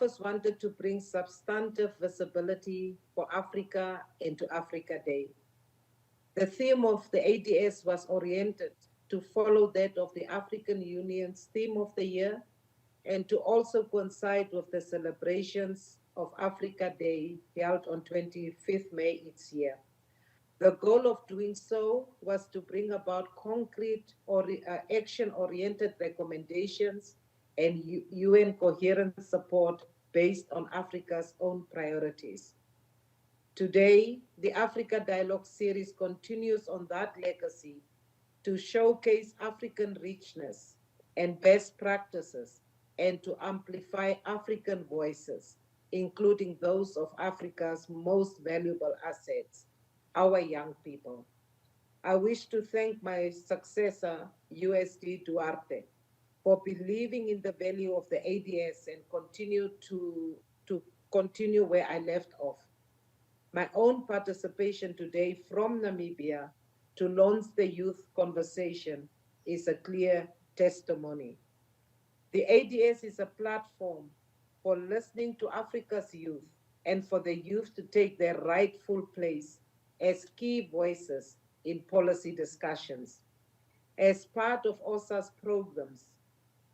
office wanted to bring substantive visibility for Africa into Africa Day. The theme of the ADS was oriented to follow that of the African Union's theme of the year and to also coincide with the celebrations of Africa Day held on 25th May each year. The goal of doing so was to bring about concrete or action-oriented recommendations and UN coherent support based on Africa's own priorities. Today, the Africa Dialogue series continues on that legacy to showcase African richness and best practices and to amplify African voices, including those of Africa's most valuable assets, our young people. I wish to thank my successor, USD Duarte, for believing in the value of the ADS and to continue where I left off. My own participation today from Namibia to launch the youth conversation is a clear testimony. The ADS is a platform for listening to Africa's youth and for the youth to take their rightful place as key voices in policy discussions. As part of OSAA's programs,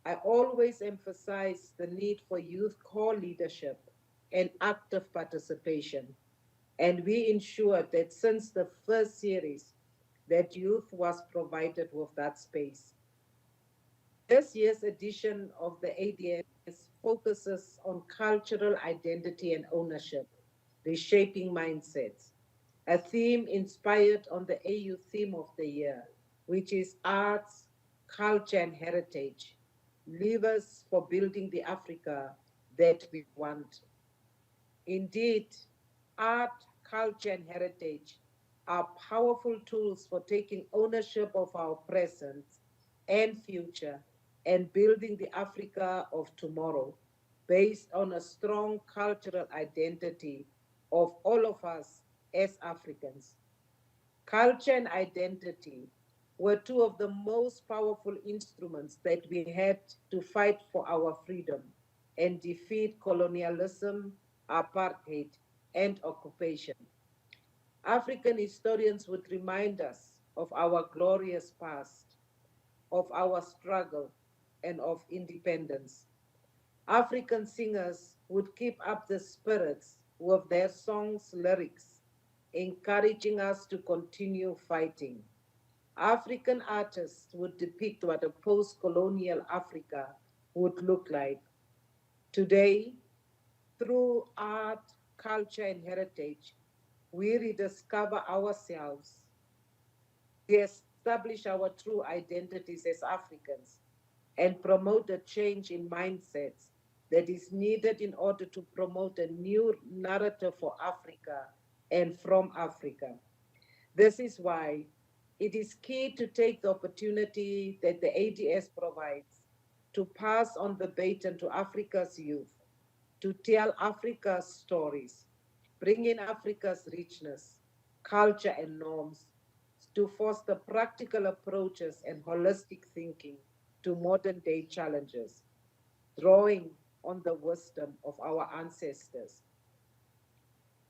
I always emphasize the need for youth core leadership and active participation. And we ensured that since the first series, that youth was provided with that space. This year's edition of the ADS focuses on cultural identity and ownership, reshaping mindsets, a theme inspired on the AU theme of the year, which is arts, culture, and heritage, levers for building the Africa that we want. Indeed, art, culture, and heritage are powerful tools for taking ownership of our present and future and building the Africa of tomorrow based on a strong cultural identity of all of us as Africans. Culture and identity were two of the most powerful instruments that we had to fight for our freedom and defeat colonialism, apartheid, and occupation. African historians would remind us of our glorious past, of our struggle, and of independence. African singers would keep up the spirits with their songs' lyrics, encouraging us to continue fighting. African artists would depict what a post colonial Africa would look like. Today, through art, culture, and heritage, we rediscover ourselves, we establish our true identities as Africans, and promote a change in mindsets that is needed in order to promote a new narrative for Africa and from Africa. This is why it is key to take the opportunity that the ADS provides to pass on the baton to Africa's youth, to tell Africa's stories, bring in Africa's richness, culture, and norms, to foster practical approaches and holistic thinking to modern day challenges, drawing on the wisdom of our ancestors.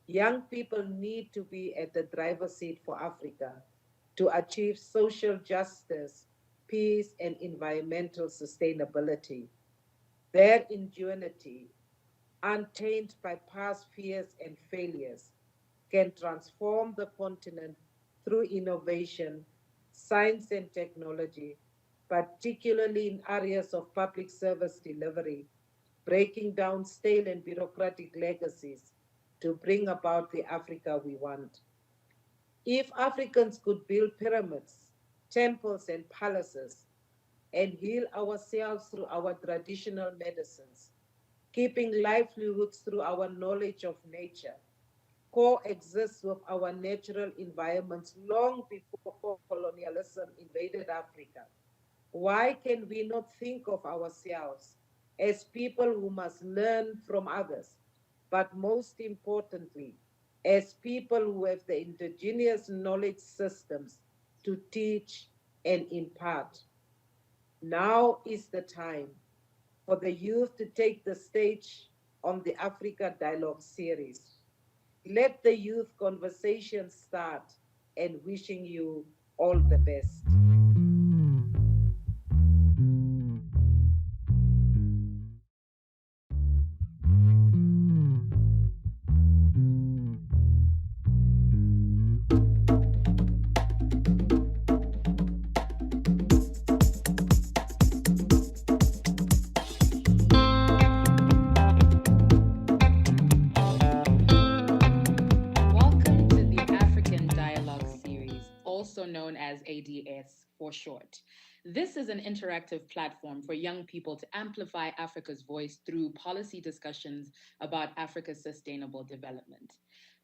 Young people need to be at the driver's seat for Africa to achieve social justice, peace, and environmental sustainability. Their ingenuity, untainted by past fears and failures, can transform the continent through innovation, science, and technology, particularly in areas of public service delivery, breaking down stale and bureaucratic legacies to bring about the Africa we want. If Africans could build pyramids, temples, and palaces, and heal ourselves through our traditional medicines, keeping livelihoods through our knowledge of nature, coexist with our natural environments long before colonialism invaded Africa, why can we not think of ourselves as people who must learn from others, but most importantly, as people who have the indigenous knowledge systems to teach and impart? Now is the time for the youth to take the stage on the Africa Dialogue series. Let the youth conversation start, and wishing you all the best. Welcome to the African Dialogue Series, also known as ADS for short. This is an interactive platform for young people to amplify Africa's voice through policy discussions about Africa's sustainable development.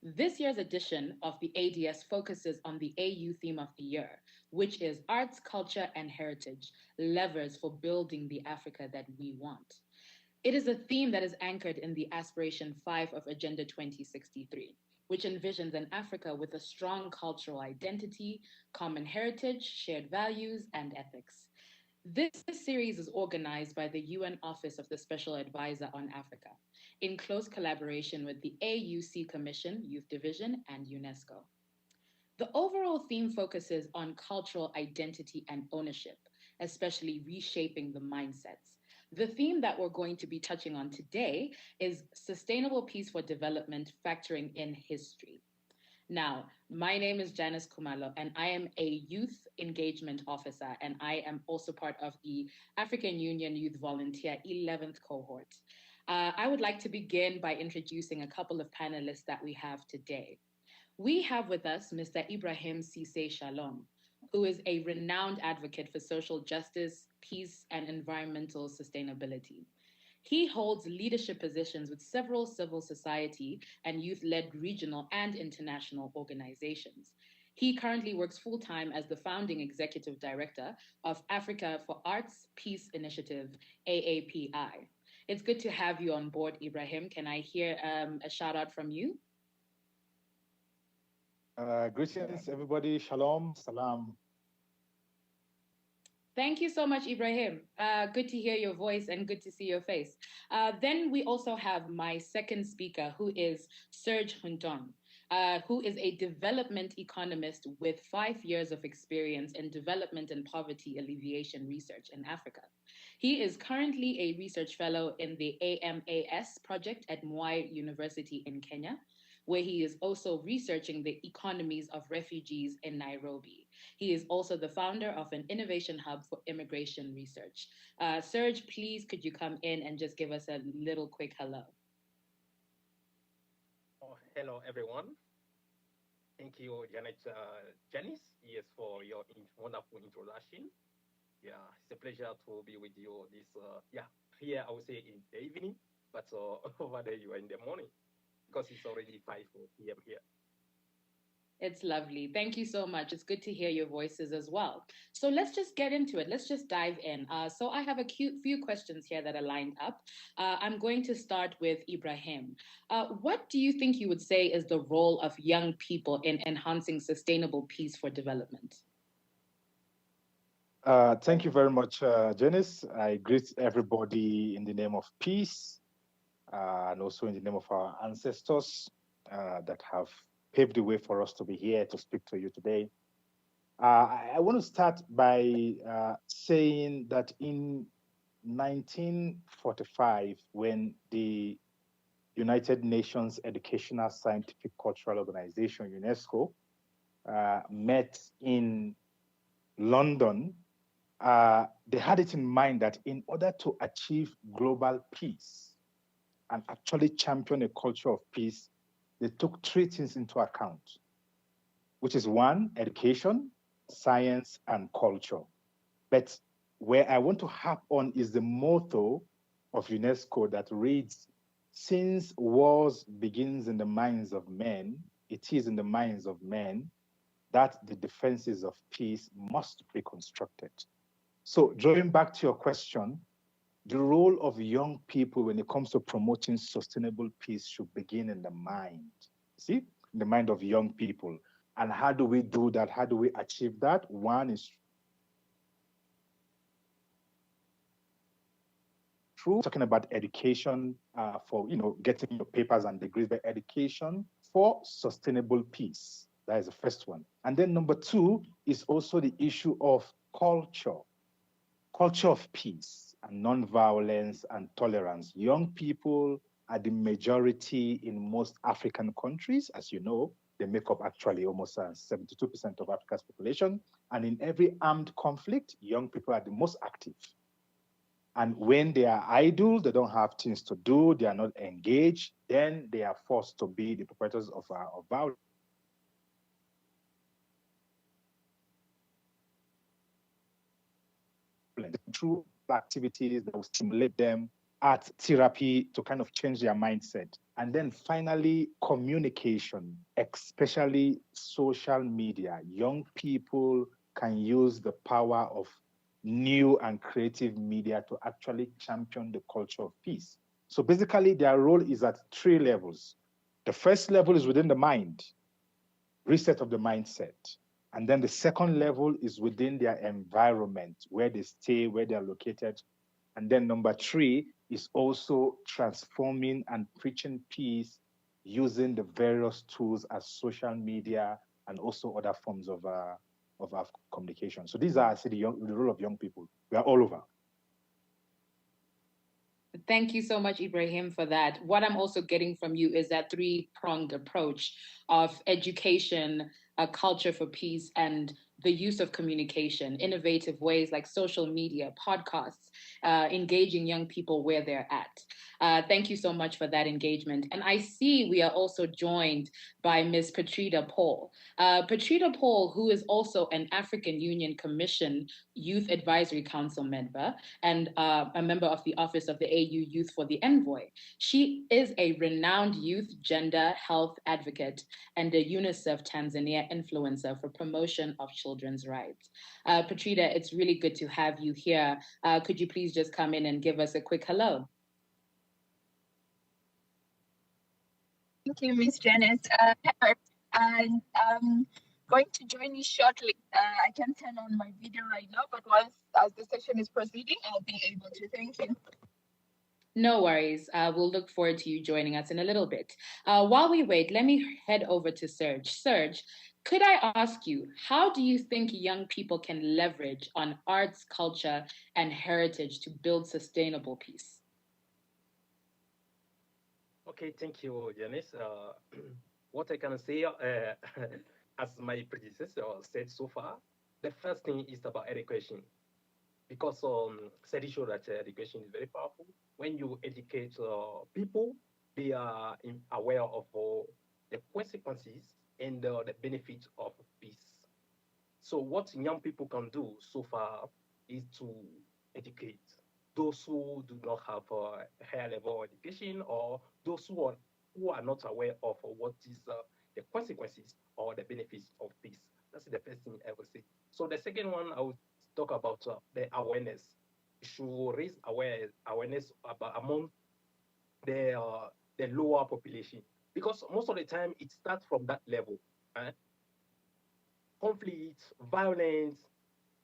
This year's edition of the ADS focuses on the AU theme of the year, which is Arts, Culture, and Heritage Levers for Building the Africa That We Want. It is a theme that is anchored in the Aspiration 5 of Agenda 2063, which envisions an Africa with a strong cultural identity, common heritage, shared values, and ethics. This series is organized by the UN Office of the Special Advisor on Africa, in close collaboration with the AUC Commission, Youth Division, and UNESCO. The overall theme focuses on cultural identity and ownership, especially reshaping the mindsets. The theme that we're going to be touching on today is sustainable peace for development, factoring in history. Now, my name is Janice Kumalo, and I am a youth engagement officer, and I am also part of the African Union Youth Volunteer 11th cohort. I would like to begin by introducing a couple of panelists that we have today. We have with us Mr. Ibrahim Cisse Shalom, who is a renowned advocate for social justice, peace, and environmental sustainability. He holds leadership positions with several civil society and youth led regional and international organizations. He currently works full time as the founding executive director of Africa for Arts Peace Initiative, AAPI. It's good to have you on board, Ibrahim. Can I hear a shout out from you? Greetings, everybody. Shalom, salam. Thank you so much, Ibrahim. Good to hear your voice and good to see your face. Then we also have my second speaker, who is Serge Hunton, who is a development economist with 5 years of experience in development and poverty alleviation research in Africa. He is currently a research fellow in the AMAS project at Mwai University in Kenya, where he is also researching the economies of refugees in Nairobi. He is also the founder of an innovation hub for immigration research. Serge, please, could you come in and just give us a little quick hello? Oh, hello, everyone. Thank you, Janice, yes, for your wonderful introduction. Yeah, it's a pleasure to be with you this, here I would say in the evening, but over there you are in the morning because it's already 5 p.m. here. It's lovely. Thank you so much. It's good to hear your voices as well. So let's just get into it. Let's just dive in. So I have a few questions here that are lined up. I'm going to start with Ibrahim. What do you think you would say is the role of young people in enhancing sustainable peace for development? Thank you very much, Janice. I greet everybody in the name of peace and also in the name of our ancestors that have paved the way for us to be here to speak to you today. I want to start by saying that in 1945, when the United Nations Educational, Scientific, Cultural Organization, UNESCO, met in London, they had it in mind that in order to achieve global peace and actually champion a culture of peace, they took 3 things into account, which is 1, education, science, and culture. But where I want to harp on is the motto of UNESCO that reads, "Since wars begins in the minds of men, it is in the minds of men that the defenses of peace must be constructed." So drawing back to your question, the role of young people when it comes to promoting sustainable peace should begin in the mind. See, in the mind of young people. And how do we do that? How do we achieve that? 1 is through talking about education for getting your papers and degrees, but education for sustainable peace. That is the first one. And then number two is also the issue of culture of peace and non-violence and tolerance. Young people are the majority in most African countries. As you know, they make up actually almost 72% of Africa's population. And in every armed conflict, young people are the most active. And when they are idle, they don't have things to do, they are not engaged, then they are forced to be the perpetrators of violence. Through activities that will stimulate them, art therapy to kind of change their mindset. And then finally, communication, especially social media. Young people can use the power of new and creative media to actually champion the culture of peace. So basically, their role is at three levels. The first level is within the mind, reset of the mindset. And then the second level is within their environment, where they stay, where they are located. And then number three is also transforming and preaching peace using the various tools as social media and also other forms of communication. So these are, I say, the role of young people. We are all over. Thank you so much, Ibrahim, for that. What I'm also getting from you is that three-pronged approach of education, a culture for peace, and the use of communication, innovative ways like social media, podcasts, engaging young people where they're at. Thank you so much for that engagement. And I see we are also joined by Ms. Patrida Paul. Patrida Paul, who is also an African Union Commission Youth Advisory Council member and a member of the Office of the AU Youth for the Envoy. She is a renowned youth gender health advocate and a UNICEF Tanzania influencer for promotion of children's rights. Patrida, it's really good to have you here. Could you please just come in and give us a quick hello? Thank you, Ms. Janice. And going to join you shortly. I can turn on my video right now, but once as the session is proceeding, I'll be able to. Thank you. No worries. We'll look forward to you joining us in a little bit. While we wait, let me head over to Serge. Serge, could I ask you, how do you think young people can leverage on arts, culture, and heritage to build sustainable peace? Okay, thank you, Janice. What I can say, as my predecessor said so far, the first thing is about education. Because studies show that education is very powerful. When you educate people, they are aware of the consequences and the benefits of peace. So what young people can do so far is to educate those who do not have a higher level of education or those who are not aware of what is the consequences or the benefits of peace. That's the first thing I would say. So the second one, I would talk about the awareness. We should raise awareness about among the lower population, because most of the time it starts from that level. Conflict, violence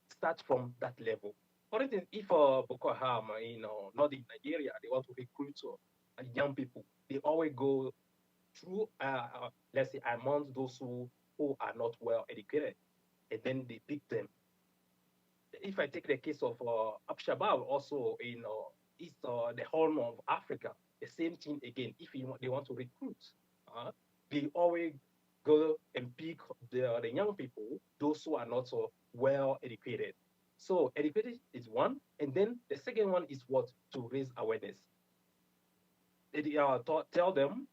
starts from that level. For instance, if Boko Haram in northern Nigeria, they want to recruit young people, they always go through, let's say, among those who are not well educated, and then they pick them. If I take the case of Al-Shabaab, also in East, the Horn of Africa, the same thing again. If they want to recruit, they always go and pick the young people, those who are not so well educated. So education is one, and then the second one is what? To raise awareness. They tell them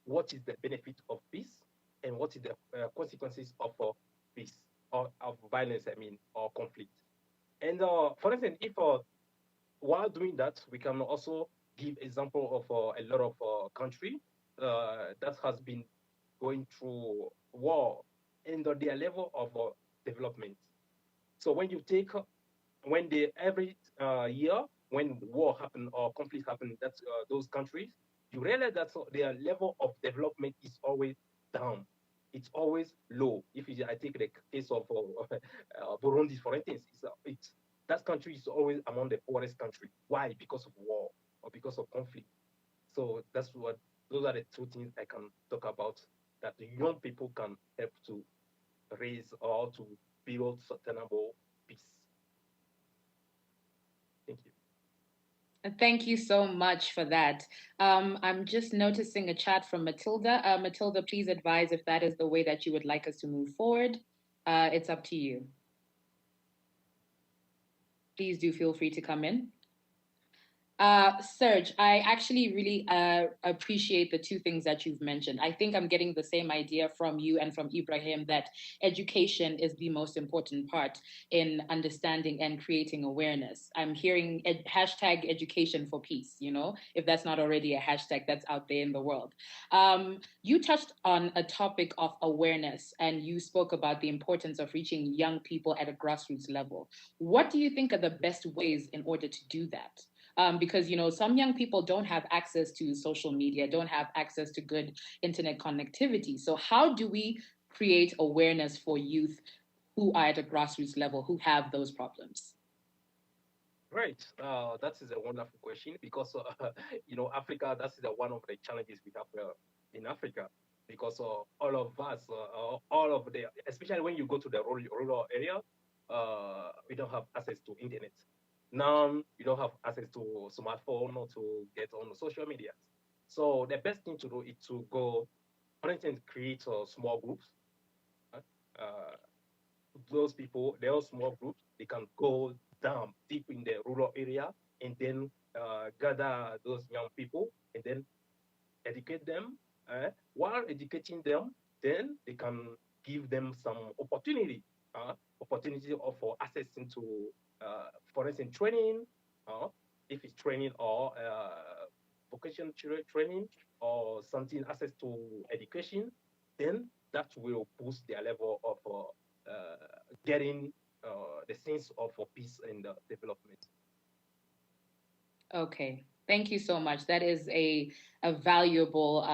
what is the benefit of peace and what is the consequences of peace or of violence, or conflict. And for instance, if while doing that, we can also give example of a lot of country that has been going through war and their level of development. So when you take, when they every year, when war happen or conflict happen, that's those countries, you realize that their level of development is always down. It's always low. If I take the case of Burundi, for instance, that country is always among the poorest country. Why? Because of war. because of conflict. So those are the two things I can talk about that the young people can help to raise or to build sustainable peace. Thank you. Thank you so much for that. I'm just noticing a chat from Matilda. Matilda, please advise if that is the way that you would like us to move forward. It's up to you. Please do feel free to come in. Serge, I actually really appreciate the two things that you've mentioned. I think I'm getting the same idea from you and from Ibrahim that education is the most important part in understanding and creating awareness. I'm hearing hashtag education for peace, you know, if that's not already a hashtag that's out there in the world. You touched on a topic of awareness and you spoke about the importance of reaching young people at a grassroots level. What do you think are the best ways in order to do that? Because, you know, some young people don't have access to social media, don't have access to good internet connectivity. So how do we create awareness for youth who are at a grassroots level, who have those problems? Right. That is a wonderful question because, you know, Africa, that's one of the challenges we have in Africa because all of us, all of the, especially when you go to the rural area, we don't have access to internet. Now you don't have access to smartphone or to get on social media. So the best thing to do is to go, for instance, create small groups. Uh, those people, those small groups, they can go down deep in the rural area and then gather those young people and then educate them. While educating them, then they can give them some opportunity for accessing to, for instance, training, if it's training or vocational training or something, access to education, then that will boost their level of getting the sense of peace and development. Okay, thank you so much. That is a valuable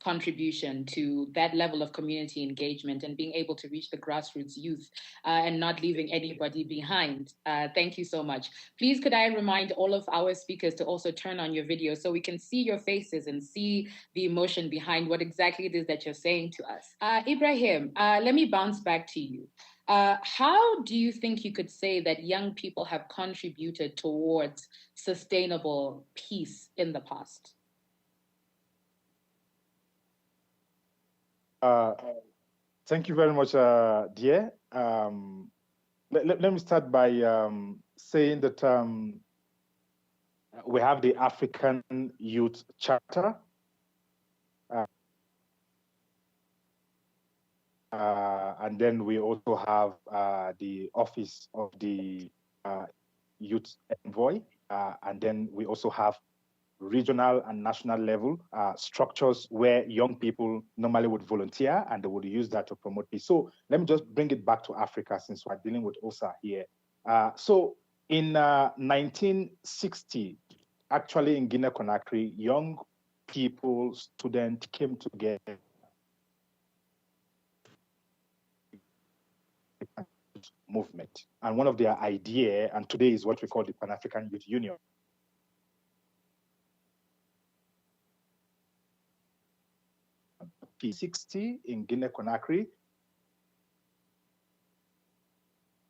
contribution to that level of community engagement and being able to reach the grassroots youth and not leaving anybody behind. Thank you so much. Please, could I remind all of our speakers to also turn on your video so we can see your faces and see the emotion behind what exactly it is that you're saying to us. Ibrahim, let me bounce back to you. How do you think you could say that young people have contributed towards sustainable peace in the past? Thank you very much, dear. Let me start by saying that we have the African Youth Charter. And then we also have the Office of the Youth Envoy. And then we also have regional and national level structures where young people normally would volunteer and they would use that to promote peace. So let me just bring it back to Africa since we're dealing with OSAA here. So in 1960, actually in Guinea-Conakry, young people, students came together movement. And one of their idea, and today is what we call the Pan-African Youth Union. P60 in Guinea-Conakry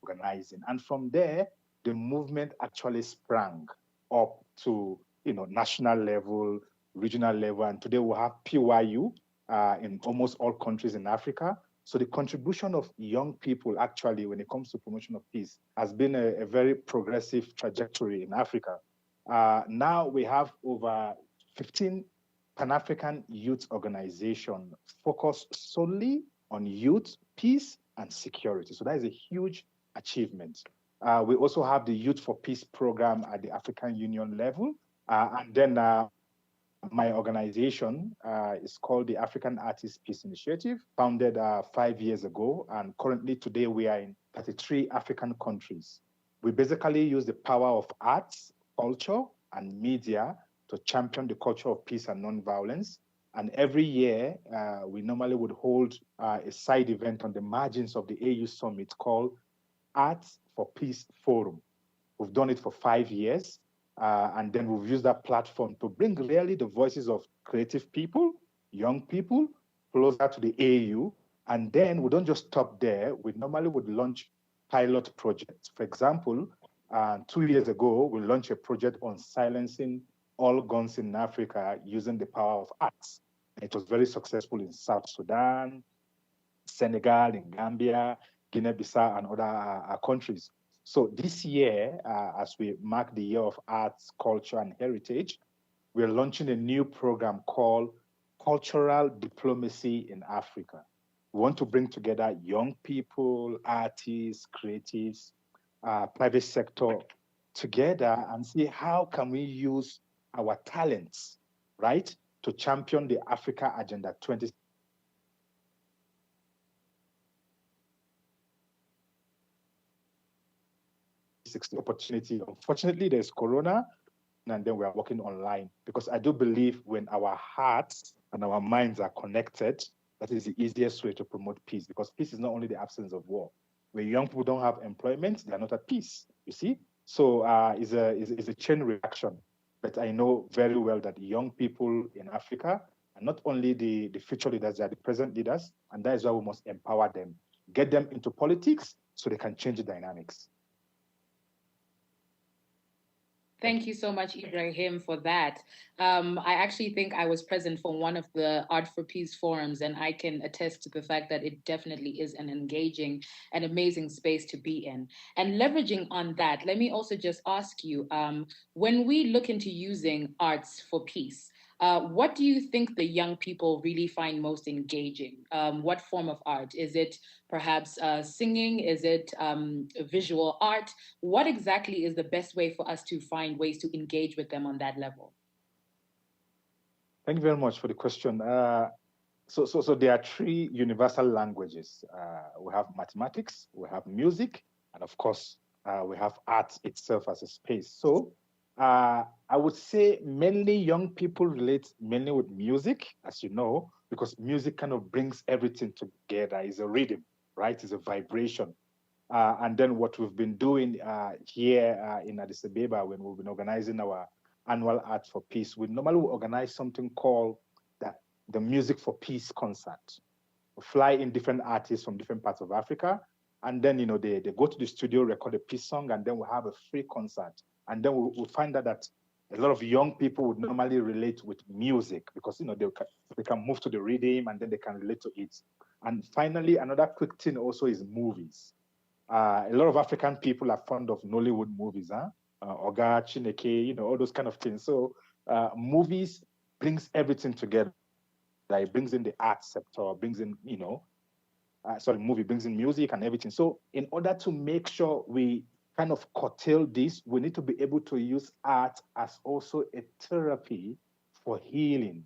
organizing. And from there, the movement actually sprang up to national level, regional level, and today we have PYU in almost all countries in Africa. So the contribution of young people actually when it comes to promotion of peace has been a very progressive trajectory in Africa. Now we have over 15 Pan-African youth organizations focused solely on youth, peace, and security. So that is a huge achievement. We also have the Youth for Peace program at the African Union level. And then my organization is called the African Artists Peace Initiative, founded 5 years ago. And currently today we are in 33 African countries. We basically use the power of arts, culture, and media to champion the culture of peace and nonviolence. And every year, we normally would hold a side event on the margins of the AU Summit called Arts for Peace Forum. We've done it for 5 years. And then we've used that platform to bring really the voices of creative people, young people, closer to the AU. And then we don't just stop there. We normally would launch pilot projects. For example, 2 years ago, we launched a project on silencing all guns in Africa using the power of arts. It was very successful in South Sudan, Senegal, in Gambia, Guinea-Bissau, and other countries. So this year, as we mark the year of arts, culture, and heritage, we're launching a new program called Cultural Diplomacy in Africa. We want to bring together young people, artists, creatives, private sector together and see how can we use our talents, right, to champion the Africa Agenda 2060 opportunity. Unfortunately, there's Corona, and then we are working online because I do believe when our hearts and our minds are connected, that is the easiest way to promote peace, because peace is not only the absence of war. When young people don't have employment, they are not at peace, you see? So it's a chain reaction. But I know very well that young people in Africa are not only the future leaders, they are the present leaders, and that is why we must empower them, get them into politics so they can change the dynamics. Thank you so much, Ibrahim, for that. I actually think I was present for one of the Art for Peace forums, and I can attest to the fact that it definitely is an engaging and amazing space to be in. And leveraging on that, let me also just ask you, when we look into using arts for peace, what do you think the young people really find most engaging? What form of art? Is it perhaps singing? Is it visual art? What exactly is the best way for us to find ways to engage with them on that level? Thank you very much for the question. So there are three universal languages. We have mathematics, we have music, and of course, we have art itself as a space. So I would say mainly young people relate mainly with music, as you know, because music kind of brings everything together. It's a rhythm, right? It's a vibration. And then what we've been doing here in Addis Ababa, when we've been organizing our annual Art for Peace, we normally organize something called the Music for Peace concert. We fly in different artists from different parts of Africa, and then they go to the studio, record a peace song, and then we have a free concert. And then we find out that a lot of young people would normally relate with music because they can move to the rhythm and then they can relate to it. And finally, another quick thing also is movies. A lot of African people are fond of Nollywood movies, Oga, Chineke, all those kind of things. So movies brings everything together. It brings in the art sector, brings in, movie brings in music and everything. So in order to make sure we kind of curtail this, we need to be able to use art as also a therapy for healing.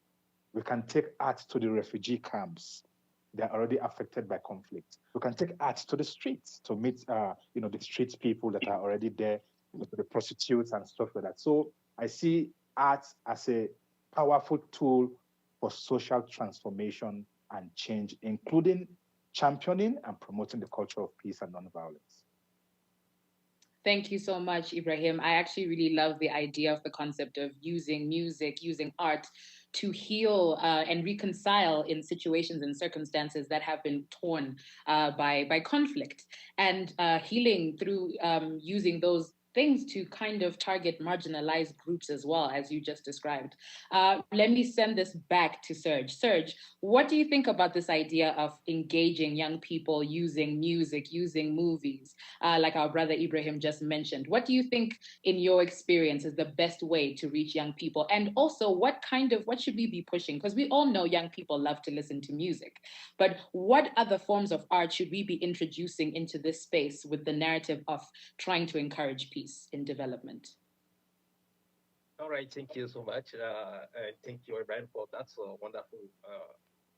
We can take art to the refugee camps. They're already affected by conflict. We can take art to the streets to meet, the street people that are already there, the prostitutes and stuff like that. So I see art as a powerful tool for social transformation and change, including championing and promoting the culture of peace and nonviolence. Thank you so much, Ibrahim. I actually really love the idea of the concept of using music, using art to heal and reconcile in situations and circumstances that have been torn by conflict, and healing through using those things to kind of target marginalized groups as well, as you just described. Let me send this back to Serge. Serge, what do you think about this idea of engaging young people using music, using movies, like our brother Ibrahim just mentioned? What do you think, in your experience, is the best way to reach young people? And also, what should we be pushing? Because we all know young people love to listen to music, but what other forms of art should we be introducing into this space with the narrative of trying to encourage peace in development? All right, thank you so much. Thank you, Ibrahim, for that wonderful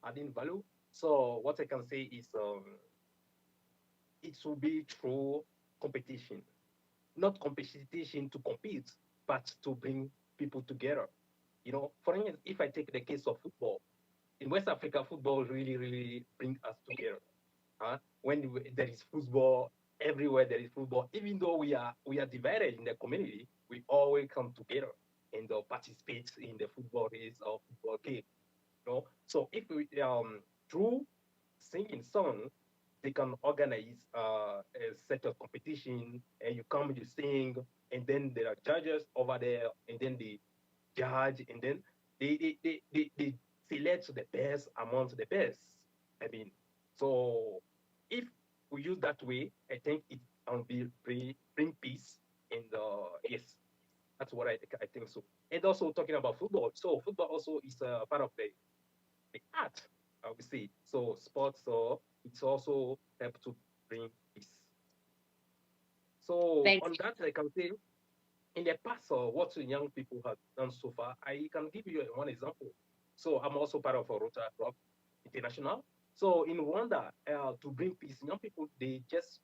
adding value. So what I can say is it will be through competition, not competition to compete, but to bring people together. For instance, if I take the case of football, in West Africa, football really, really brings us together. When there is football, everywhere there is football. Even though we are divided in the community, we always come together and participate in the football race or football game. You know? So if we through singing song, they can organize a set of competition, and you come, you sing, and then there are judges over there, and then they judge, and then they select the best amongst the best. I mean, so if we use that way, I think it can bring peace. And yes, that's what I think so. And also talking about football, so football also is a part of the art, I would say. So sports, so it's also help to bring peace. So Thank on that, I can say in the past, what young people have done so far, I can give you one example. So I'm also part of a Rotary Club International. So in Rwanda, to bring peace, young people, they just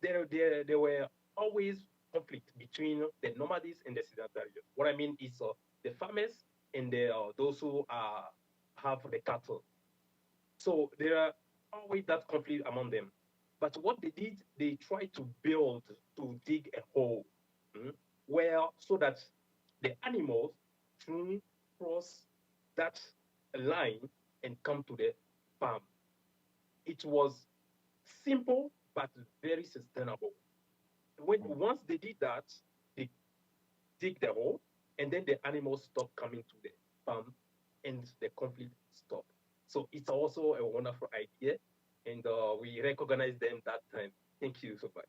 there were always conflict between the nomadies and the sedentary. What I mean is the farmers and those who have the cattle. So there are always that conflict among them. But what they did, they tried to build, to dig a hole, mm, where so that the animals can cross that line and come to the farm. It was simple but very sustainable. When once they did that, they dig the hole, and then the animals stop coming to the farm, and the conflict stop. So it's also a wonderful idea, and we recognize them that time. Thank you so much.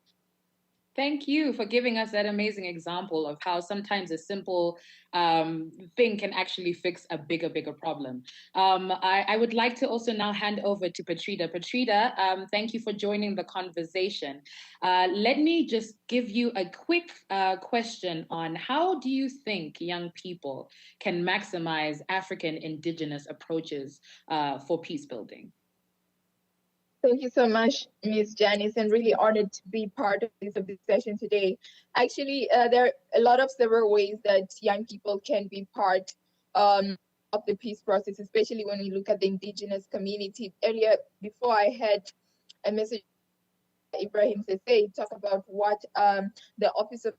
Thank you for giving us that amazing example of how sometimes a simple thing can actually fix a bigger problem. I would like to also now hand over to Patrida. Patrida, thank you for joining the conversation. Let me just give you a quick question on how do you think young people can maximize African indigenous approaches for peace building? Thank you so much, Ms. Janice, and really honored to be part of this session today. Actually, there are a lot of several ways that young people can be part of the peace process, especially when we look at the indigenous community. Earlier, before I had a message, Ibrahim Sese talk about what the Office of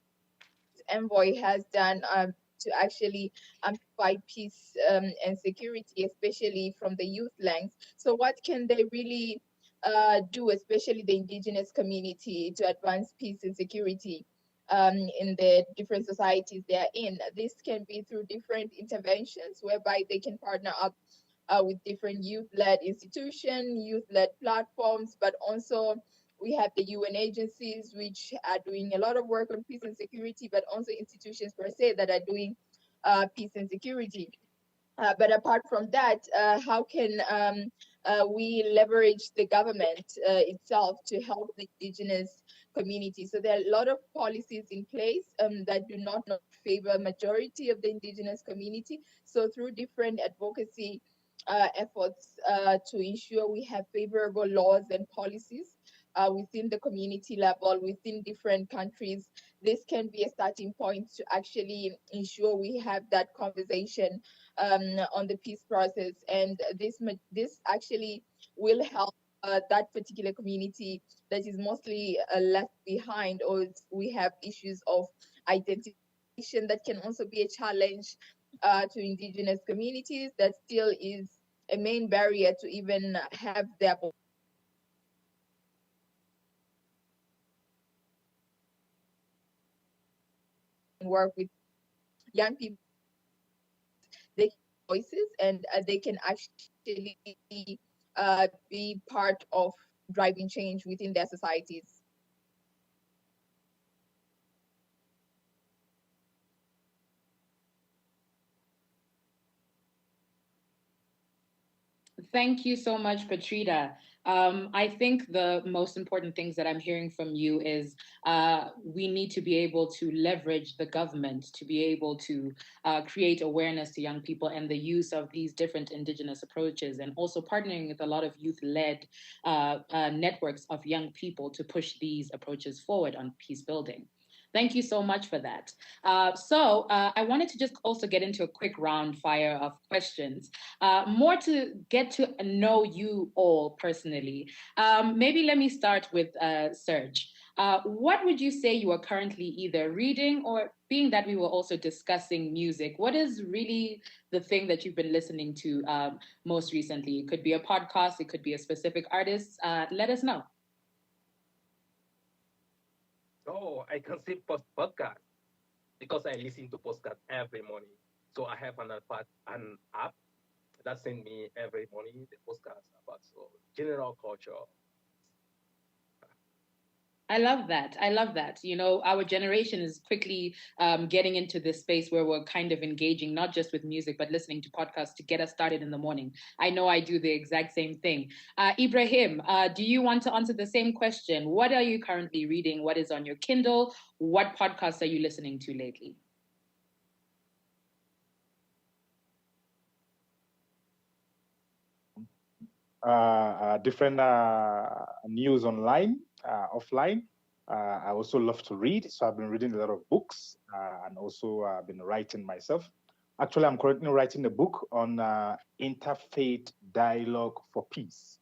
Envoy has done to actually amplify peace and security, especially from the youth lens. So what can they really do, especially the indigenous community, to advance peace and security in the different societies they are in? This can be through different interventions whereby they can partner up with different youth-led institutions, youth-led platforms, but also we have the UN agencies which are doing a lot of work on peace and security, but also institutions per se that are doing peace and security. But apart from that, how can we leverage the government itself to help the indigenous community? So there are a lot of policies in place that do not favor majority of the indigenous community. So through different advocacy efforts to ensure we have favorable laws and policies within the community level, within different countries, this can be a starting point to actually ensure we have that conversation on the peace process, and this actually will help that particular community that is mostly left behind, or we have issues of identification that can also be a challenge to indigenous communities. That still is a main barrier to even have their work with young people, they voices, and they can actually be part of driving change within their societies. Thank you so much, Patrida. I think the most important things that I'm hearing from you is we need to be able to leverage the government to be able to create awareness to young people and the use of these different indigenous approaches, and also partnering with a lot of youth-led networks of young people to push these approaches forward on peace building. Thank you so much for that. I wanted to just also get into a quick round fire of questions, more to get to know you all personally. Maybe let me start with Serge. What would you say you are currently either reading, or being that we were also discussing music, what is really the thing that you've been listening to most recently? It could be a podcast, it could be a specific artist. Let us know. Oh, I can say podcast because I listen to podcast every morning. So I have an app that send me every morning the podcast about so general culture. I love that. I love that. You know, our generation is quickly getting into this space where we're kind of engaging, not just with music, but listening to podcasts to get us started in the morning. I know I do the exact same thing. Ibrahim, do you want to answer the same question? What are you currently reading? What is on your Kindle? What podcasts are you listening to lately? Different news online, offline. I also love to read, so I've been reading a lot of books and also been writing myself. Actually, I'm currently writing a book on interfaith dialogue for peace,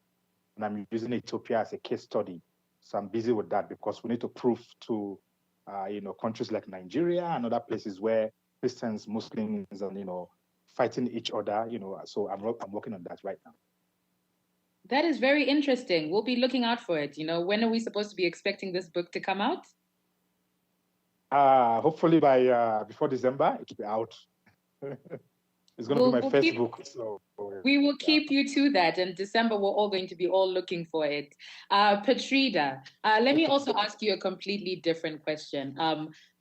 and I'm using Ethiopia as a case study. So I'm busy with that because we need to prove to countries like Nigeria and other places where Christians, Muslims, and fighting each other. So I'm working on that right now. That is very interesting. We'll be looking out for it. When are we supposed to be expecting this book to come out? Hopefully by before December, it will be out. It's going to be my first book. So we will keep you to that. And December, we're all going to be looking for it. Patrida, let me also ask you a completely different question.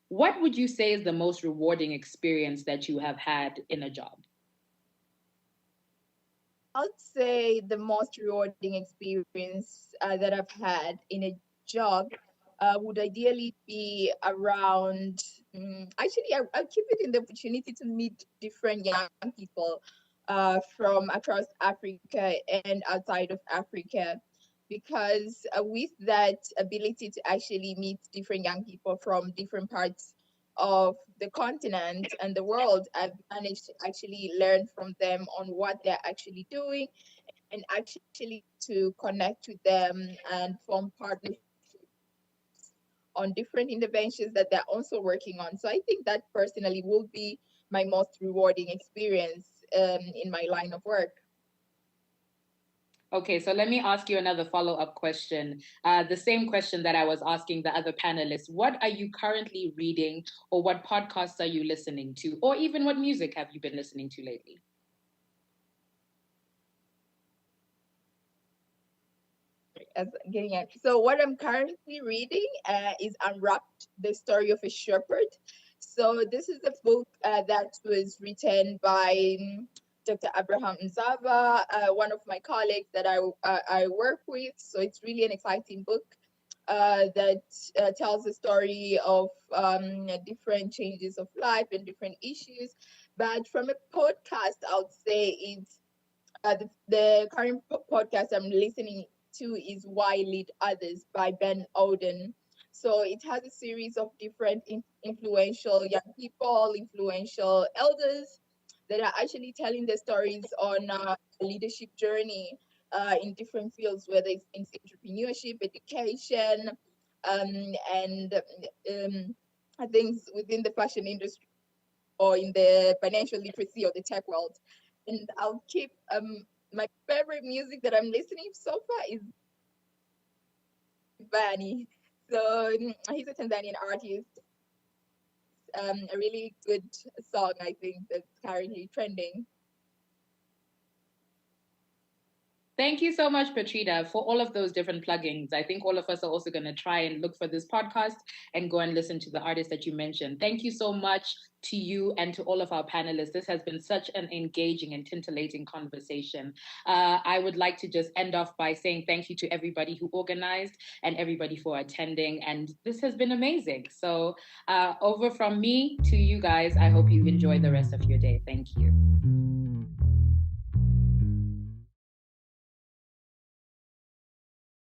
What would you say is the most rewarding experience that you have had in a job? I'd say the most rewarding experience that I've had in a job would ideally be around, actually, I'll keep it in the opportunity to meet different young people from across Africa and outside of Africa. Because with that ability to actually meet different young people from different parts of the continent and the world, I've managed to actually learn from them on what they're actually doing and actually to connect with them and form partnerships on different interventions that they're also working on. So I think that personally will be my most rewarding experience in my line of work. Okay, so let me ask you another follow-up question. The same question that I was asking the other panelists. What are you currently reading, or what podcasts are you listening to, or even what music have you been listening to lately? So what I'm currently reading is Unwrapped, the Story of a Shepherd. So this is a book that was written by Dr. Abraham Nzava, one of my colleagues that I work with. So it's really an exciting book that tells the story of different changes of life and different issues. But from a podcast, I would say it's the current podcast I'm listening to is Why Lead Others by Ben Oden. So it has a series of different influential young people, influential elders that are actually telling their stories on a leadership journey in different fields, whether it's in entrepreneurship, education, and things within the fashion industry or in the financial literacy or the tech world. And I'll keep my favorite music that I'm listening to so far is Bani. So he's a Tanzanian artist. A really good song, I think, that's currently trending. Thank you so much, Patrida, for all of those different plugins. I think all of us are also going to try and look for this podcast and go and listen to the artists that you mentioned. Thank you so much to you and to all of our panelists. This has been such an engaging and titillating conversation. I would like to just end off by saying thank you to everybody who organized and everybody for attending. And this has been amazing. So over from me to you guys, I hope you enjoy the rest of your day. Thank you.